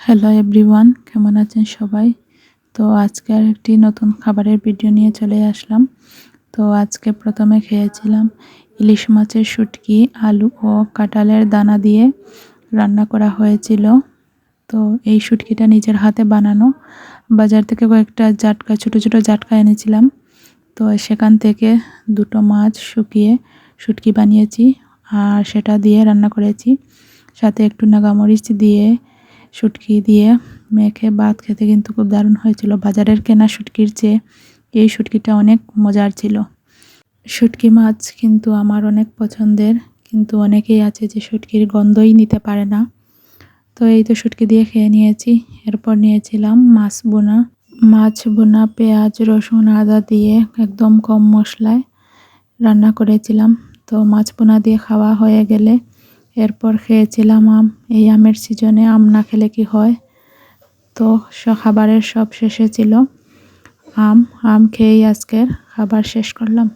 Hello everyone, কেমন আছেন সবাই? তো আজকে আর একটি নতুন খাবারের ভিডিও নিয়ে চলে আসলাম। তো আজকে প্রথমে খেয়েছিলাম ইলিশ মাছের শুটকি আলু ও কাঁঠালের দানা দিয়ে রান্না করা হয়েছিল। তো এই শুটকিটা নিজের হাতে বানানো, বাজার থেকে কয়েকটা জাটকা ছোটো ছোটো জাটকা এনেছিলাম। তো সেখান থেকে দুটো মাছ শুকিয়ে শুটকি বানিয়েছি আর সেটা দিয়ে রান্না করেছি। সাথে একটু নাগামরিচ দিয়ে শুটকি দিয়ে মেখে ভাত খেতে কিন্তু খুব দারুণ হয়েছিল। বাজারের কেনা শুটকির চেয়ে এই শুটকিটা অনেক মজার ছিল। শুটকি মাছ কিন্তু আমার অনেক পছন্দের, কিন্তু অনেকেই আছে যে শুটকির গন্ধই নিতে পারে না। তো এই তো শুটকি দিয়ে খেয়ে নিয়েছি। এরপর নিয়েছিলাম মাছ বোনা পেঁয়াজ রসুন আদা দিয়ে একদম কম মশলায় রান্না করেছিলাম। তো মাছ বোনা দিয়ে খাওয়া হয়ে গেলে এরপর খেয়েছিলাম আম। এই আমের সিজনে আম না খেলে কি হয়। তো খাবারের সব শেষে ছিল আম খেয়েই আজকের খাবার শেষ করলাম।